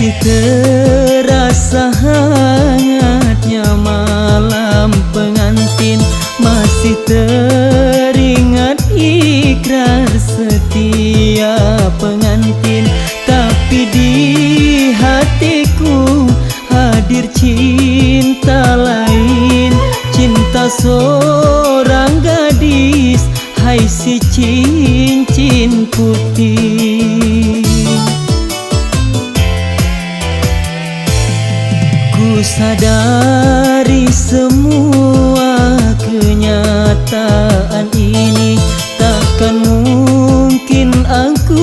Masih terasa hangatnya malam pengantin, masih teringat ikrar setia pengantin. Tapi di hatiku hadir cinta lain, cinta seorang gadis, hai si cincin putih. Ku sadari semua kenyataan ini, takkan mungkin aku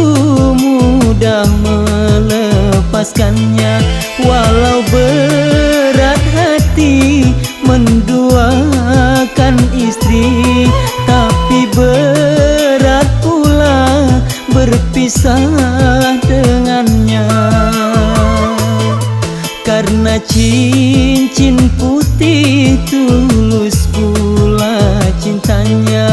mudah melepaskannya. Walau berat hati menduakan istri, tapi berat pula berpisah dengannya. Karena cincin putih tulus pula cintanya.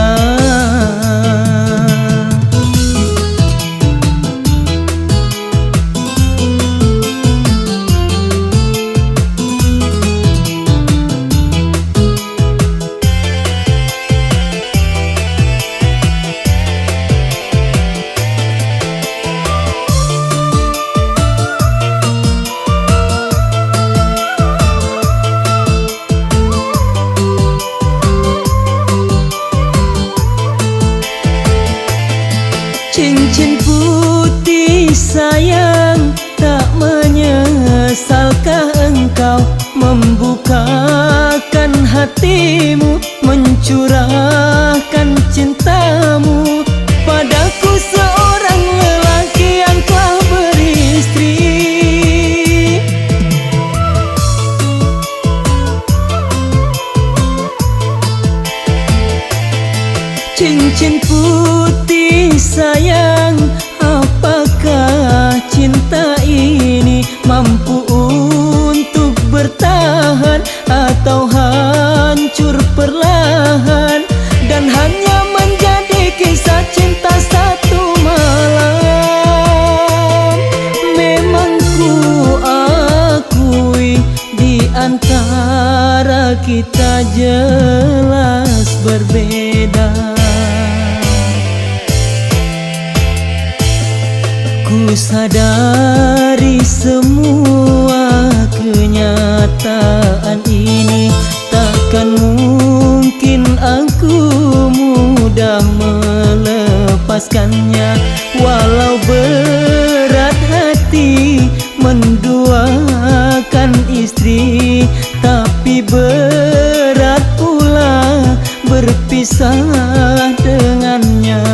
Cincin putih sayang, tak menyesalkah engkau membukakan hatimu, mencurahkan cintamu padaku, seorang lelaki yang telah beristri. Cincin putih sayang, apakah cinta ini mampu untuk bertahan atau hancur perlahan dan hanya menjadi kisah cinta satu malam? Memang ku akui di antara kita jelas berbeda. Ku sadari semua kenyataan ini, takkan mungkin aku mudah melepaskannya. Walau berat hati menduakan istri, tapi berat pula berpisah dengannya.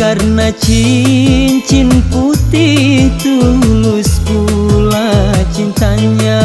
Karena cincin putih tulus pula cintanya.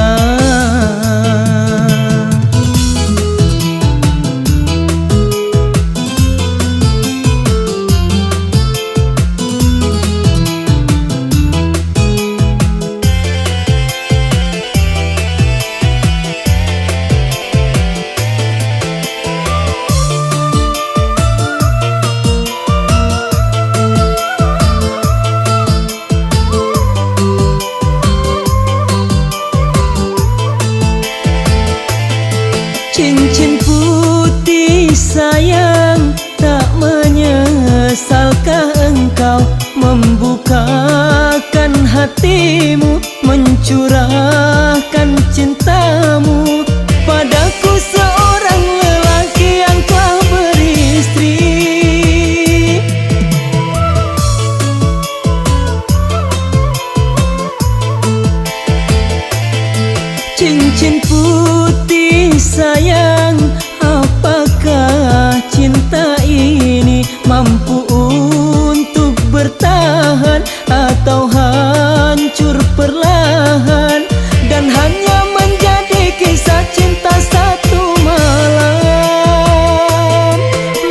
Cincin putih sayang, tak menyesalkah engkau membukakan hatimu, mencurahkan cintamu padaku, seorang lelaki yang telah beristri. Cincin putih sayang, apakah cinta ini mampu untuk bertahan atau hancur perlahan dan hanya menjadi kisah cinta satu malam?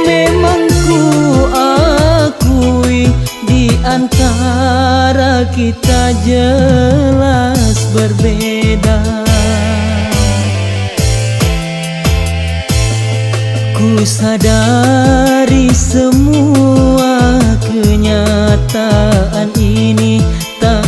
Memang ku akui di antara kita jelas berbeda. Ku sadari semua kenyataan ini, tak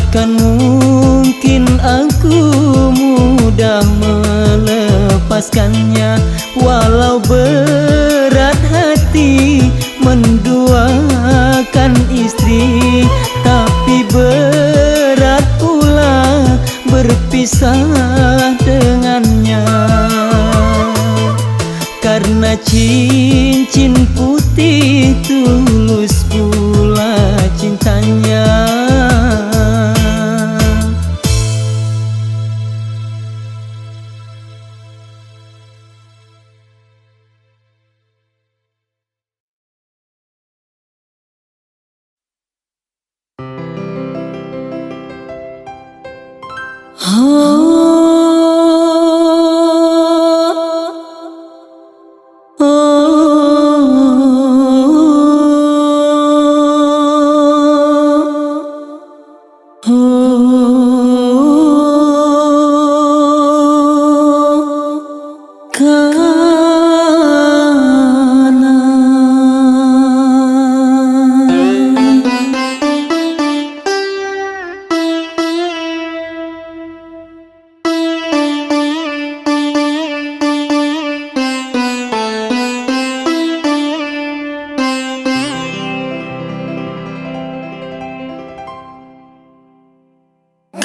telah melepaskannya. Walau berat hati menduakan istri, tapi berat pula berpisah dengannya. Karena cincin putih tulus pula cintanya.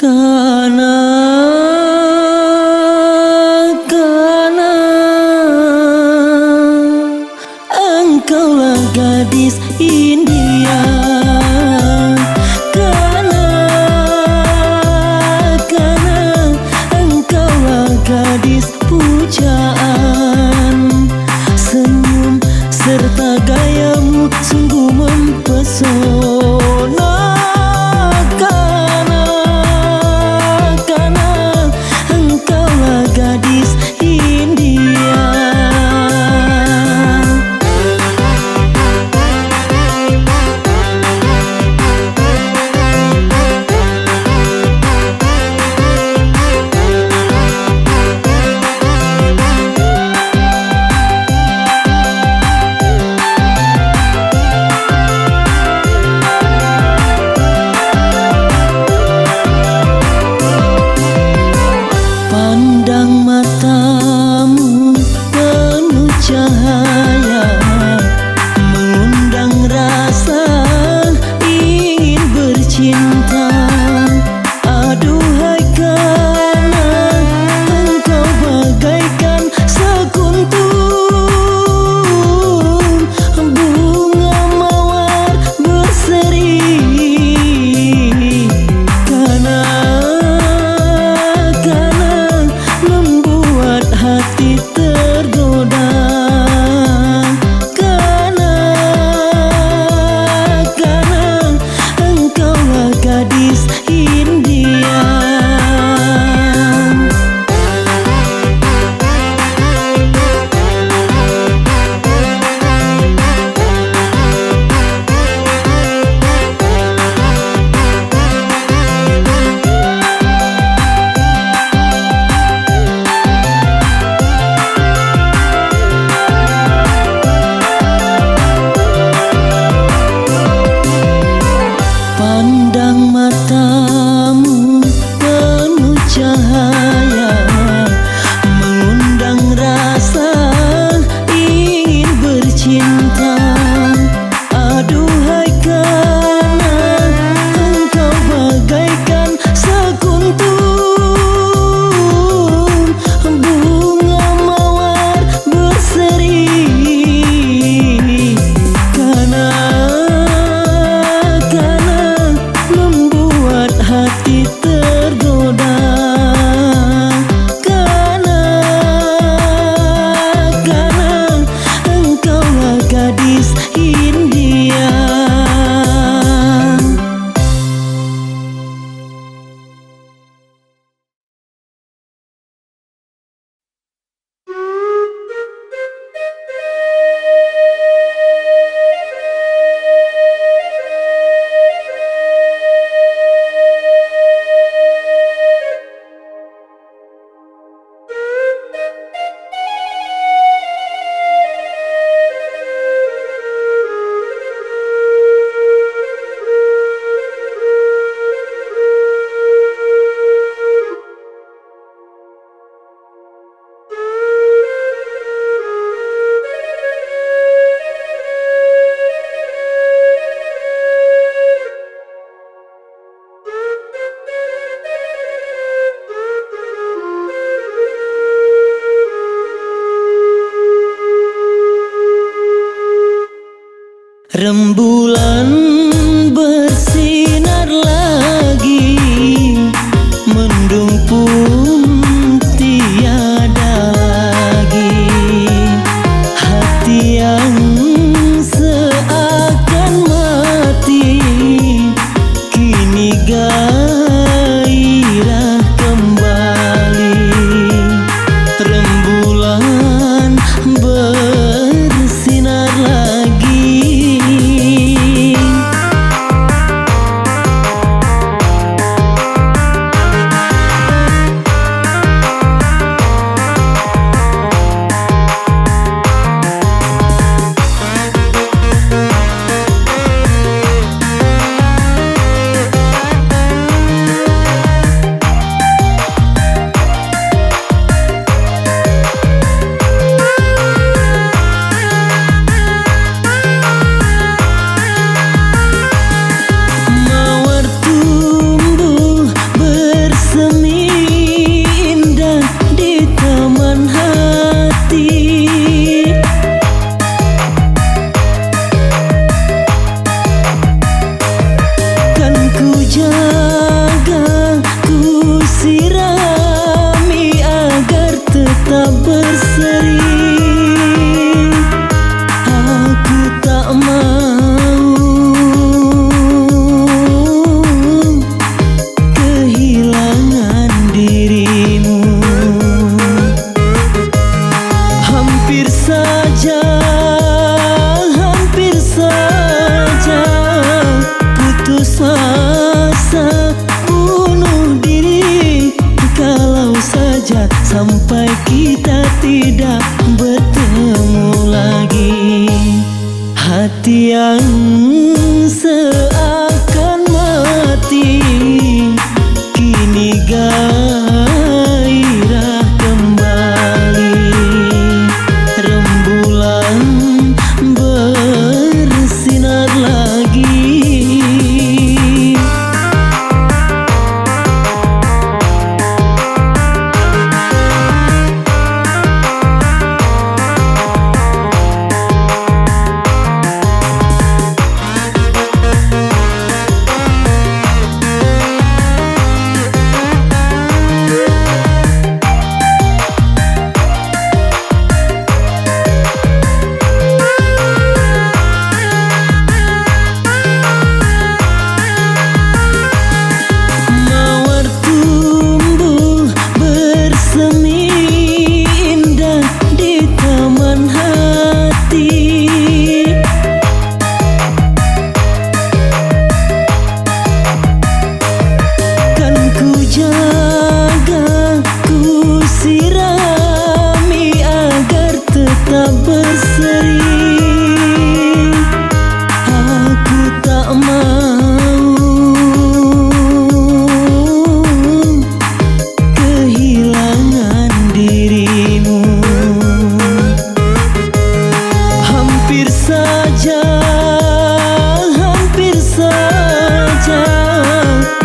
Karena engkaulah gadis India. Karena engkaulah gadis pujaan. Senyum serta gayamu sungguh mempesona. Gadis India. Rembulan bersinar lagi, mendung pun tiada lagi. Hati yang seakan mati kini gairah kembali. Rembulan bersinar lagi. Jaga, ku sirami agar tetap berseri. Aku tak mau kehilangan dirimu. Hampir saja putus asa bunuh diri, kalau saja sampai kita tidak bertemu lagi. Hati yang seakan mati kini gairah kembali. Rembulan bersinar lagi. Jaga, ku sirami agar tetap berseri. Aku tak mau kehilangan dirimu. Hampir saja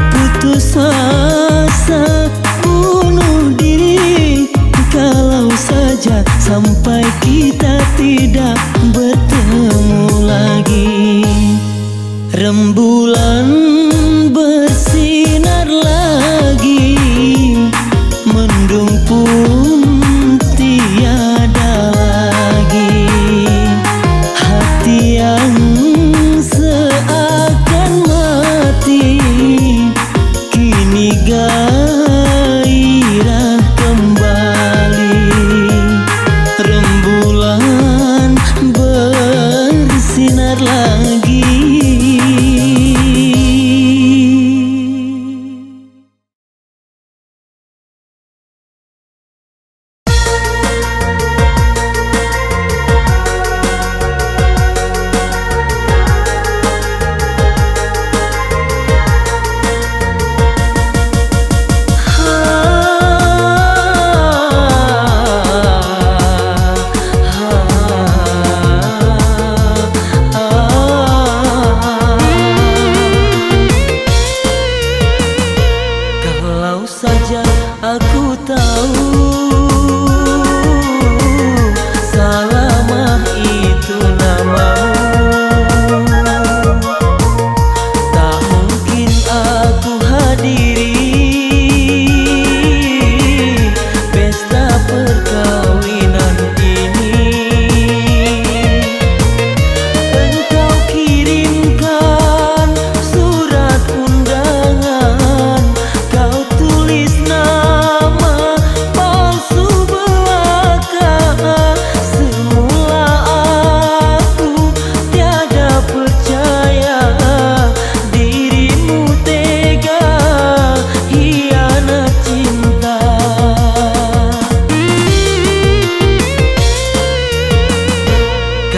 putus asa bunuh diri, kalau saja sampai kita tidak bertemu lagi. Rembulan bersinar lagi, mendung pun tiada lagi. Hati yang seakan mati kini gairah kembali. Rembulan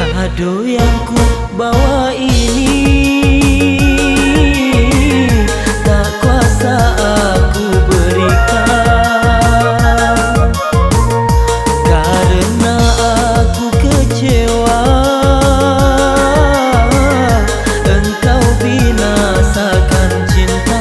Kado yang ku bawa ini tak kuasa aku berikan, karena aku kecewa engkau binasakan cinta.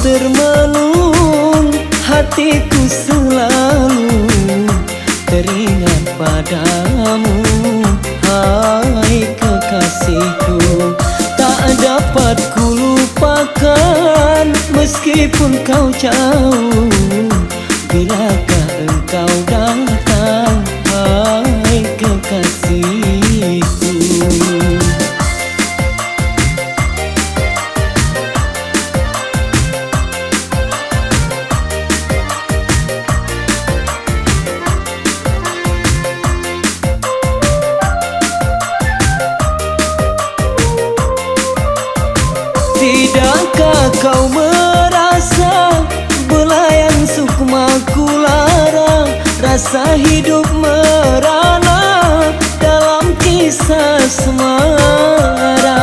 termenung, hatiku selalu teringat padamu. Hai kekasihku, tak dapat ku lupakan meskipun kau jauh. Bilakah engkau datang, hai kekasihku. Tidakkah kau merasa belayan sukmaku lara, rasa hidup merana dalam kisah asmara.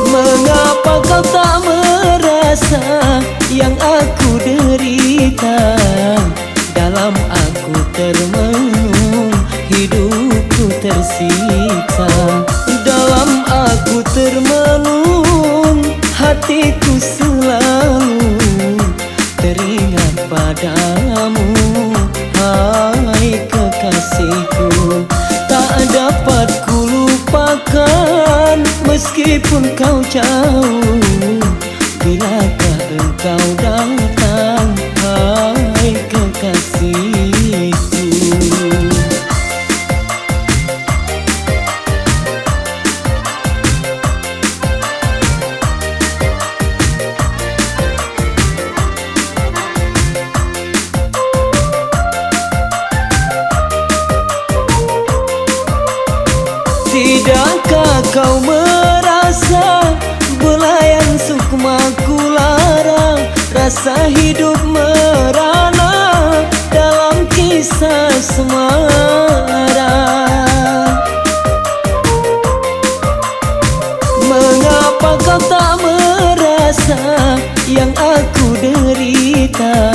Mengapa kau tak merasa yang aku derita? Dalam aku termenung, hidupku tersiksa. Dalam aku termenung, hatiku selalu teringat padamu. Hai kekasihku, tak dapat ku lupakan meskipun kau jauh. Bilakah engkau datang, hai kekasihku. Tidakkah kau merasa belayan sukmaku lara, rasa hidup merana dalam kisah asmara. Mengapa kau tak merasa yang aku derita?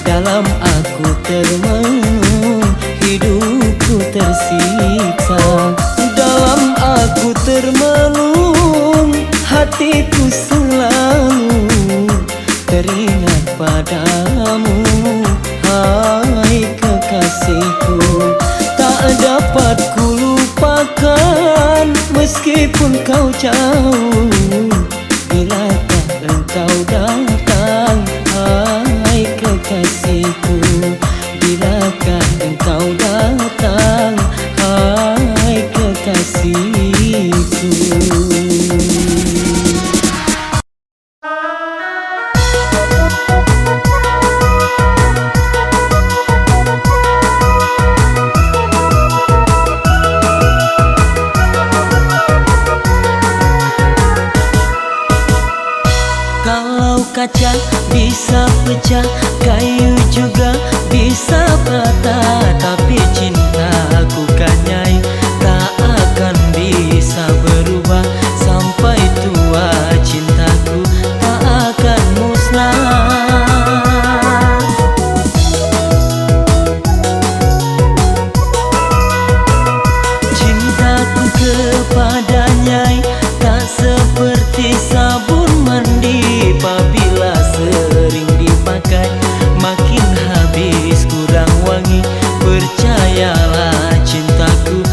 Dalam aku termenung, hidupku tersiksa. Dalam aku termenung, hatiku selalu teringat padamu. Hai kekasihku, tak dapat ku lupakan meskipun kau jauh. Bilakah engkau datang, hai kekasihku. Bilakah engkau datang, hai kekasihku. Kalau kaca bisa pecah, kayu juga bisa patah, tapi cintaku kanyai tak akan bisa berubah. Sampai tua cintaku tak akan musnah. Cintaku kepadanya tak seperti sabun mandi, apabila sering dipakai makin habis kurang wangi. Percayalah cintaku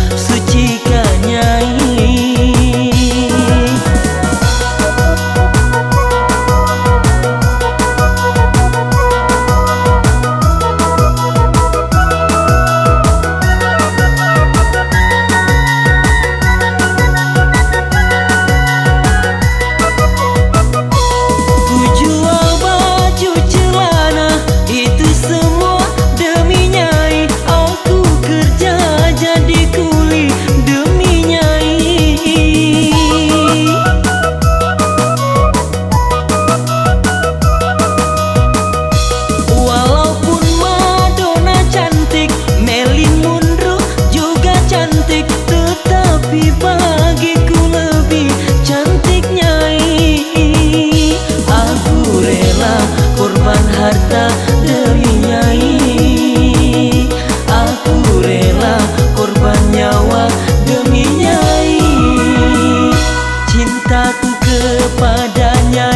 kepadanya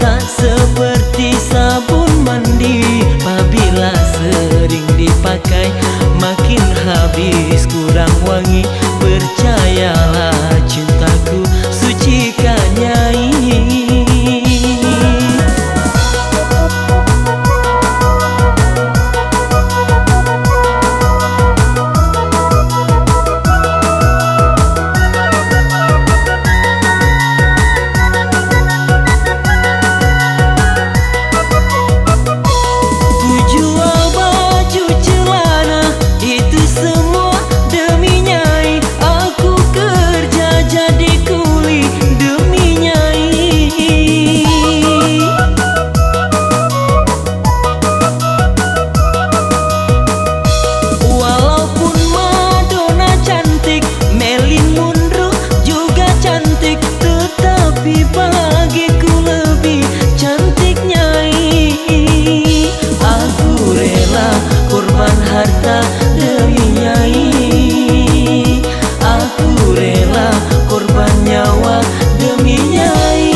tak seperti sabun mandi. Apabila sering dipakai makin habis kurang wangi. Percayalah cintaku sucikan nyai. Harta demi nyai, aku rela korban nyawa demi nyai.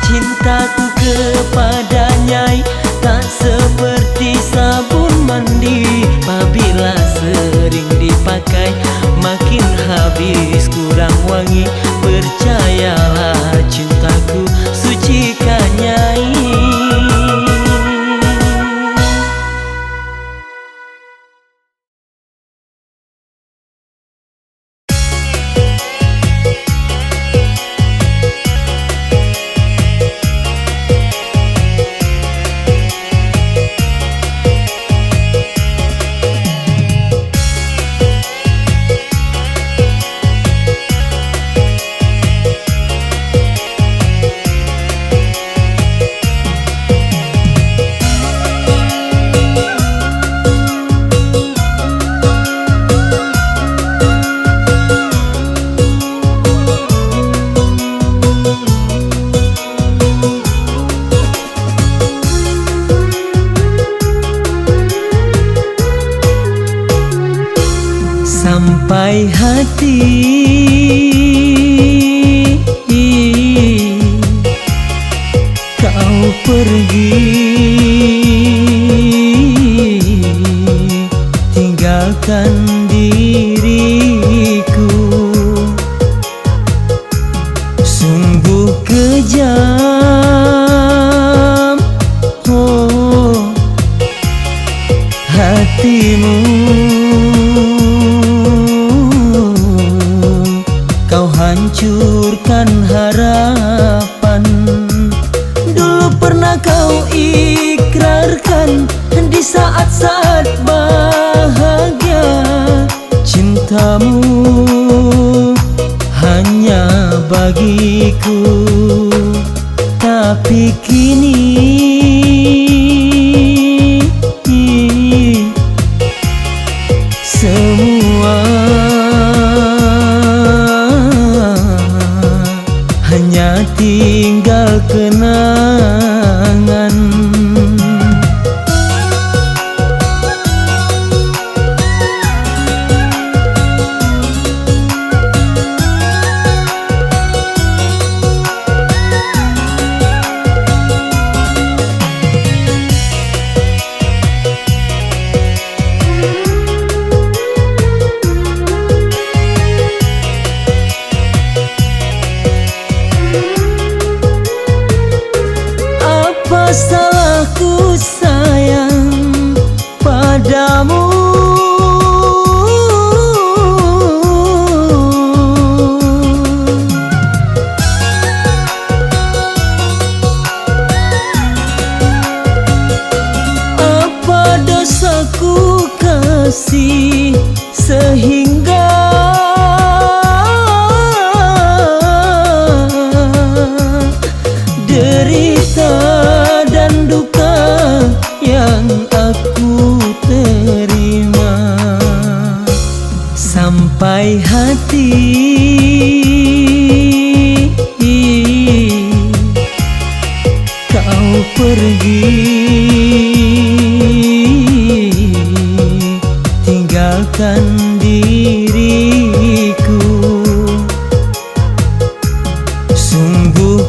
Cintaku kepada nyai tak seperti sabun mandi. Apabila sering dipakai makin habis kurang wangi. Percayalah cintaku sucikan nyai. Sampai hati kau pergi, tinggalkan diriku. Sungguh kejam, oh hatimu. Hancurkan harapan. Dulu pernah kau ikrarkan di saat-saat bahagia. Cintamu hanya bagiku. Tapi kini semua hanya tinggal kenangan. Apa salah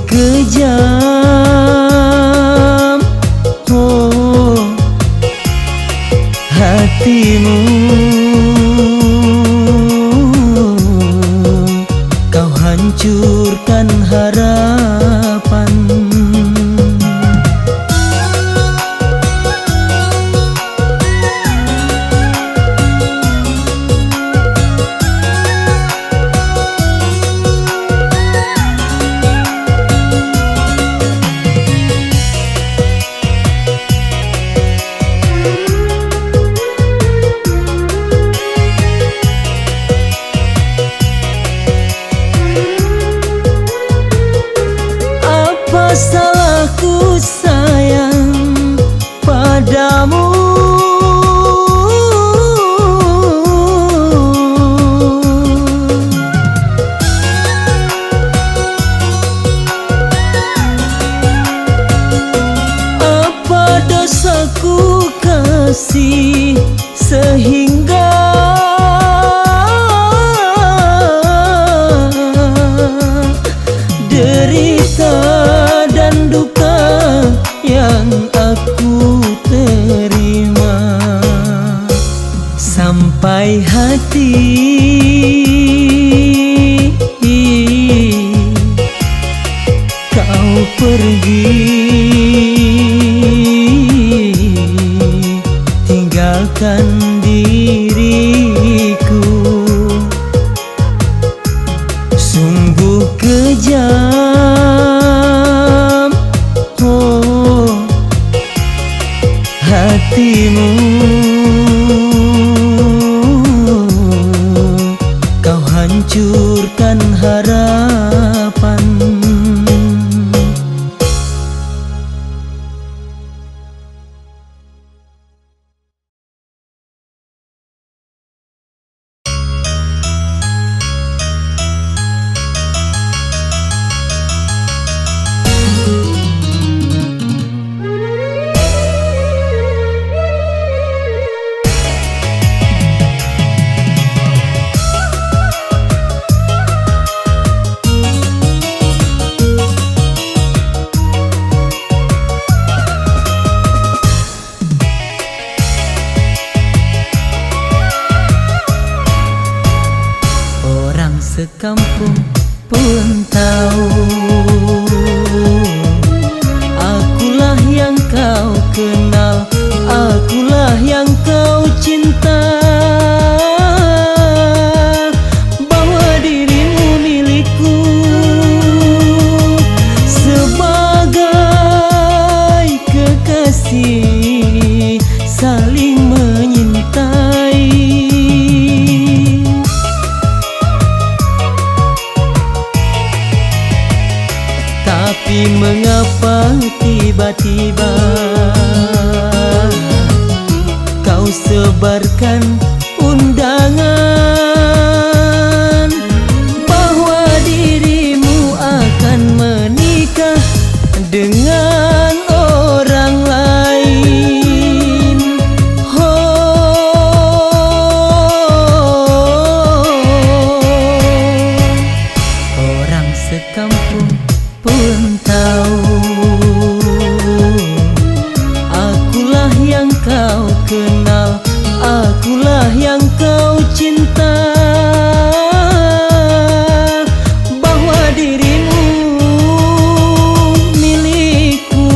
kejam, oh hatimu. Kau hancurkan harapan. Salahku sayang padamu, apa dosaku kasih sehingga derita dan duka yang aku terima, sampai hati kau pergi, tinggalkan diriku. Sungguh kejam, oh hatimu. Kau hancurkan harapan. Sekampung pun tahu, akulah yang kau kenal, akulah yang kau cinta, bahwa dirimu milikku sebagai kekasih saling menyintai. Tapi mengapa tiba-tiba kau sebarkan undangan bahwa dirimu akan menikah dengan orang lain? Orang sekampung pun tahu, akulah yang kau kenal, akulah yang kau cinta, bahwa dirimu milikku.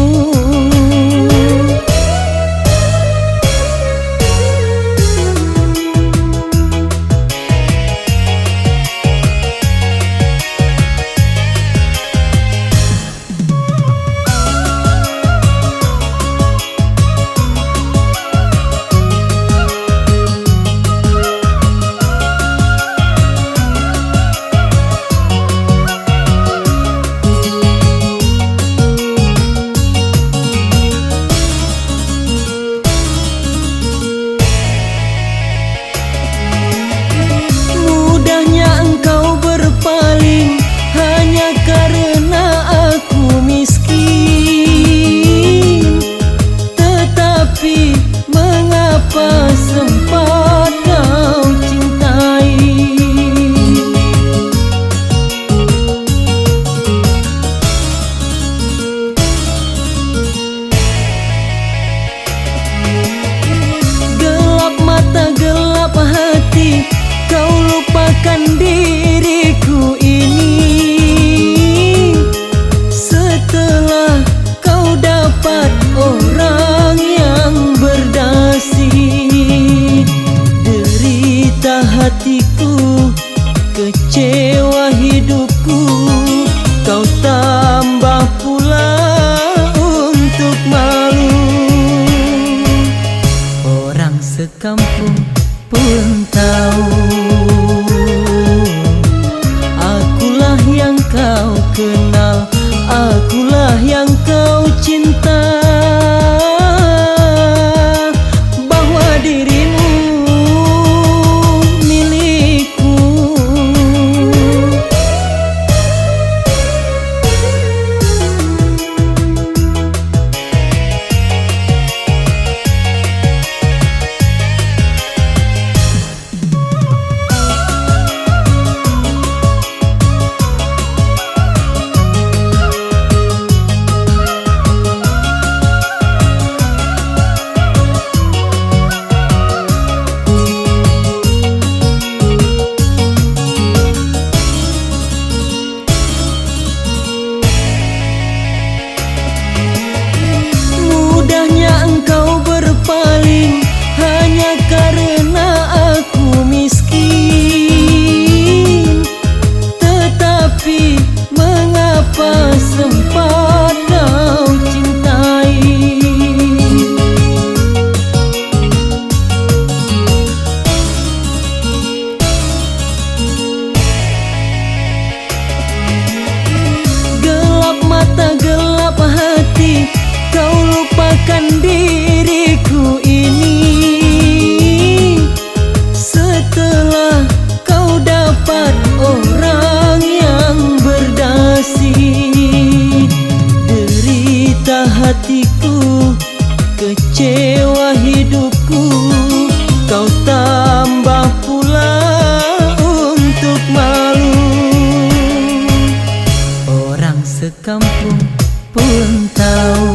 sekampung pun tahu.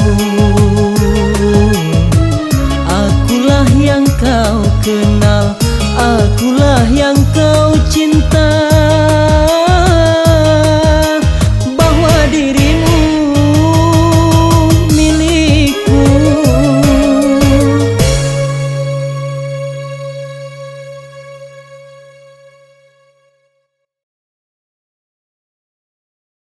Akulah yang kau kenal, akulah yang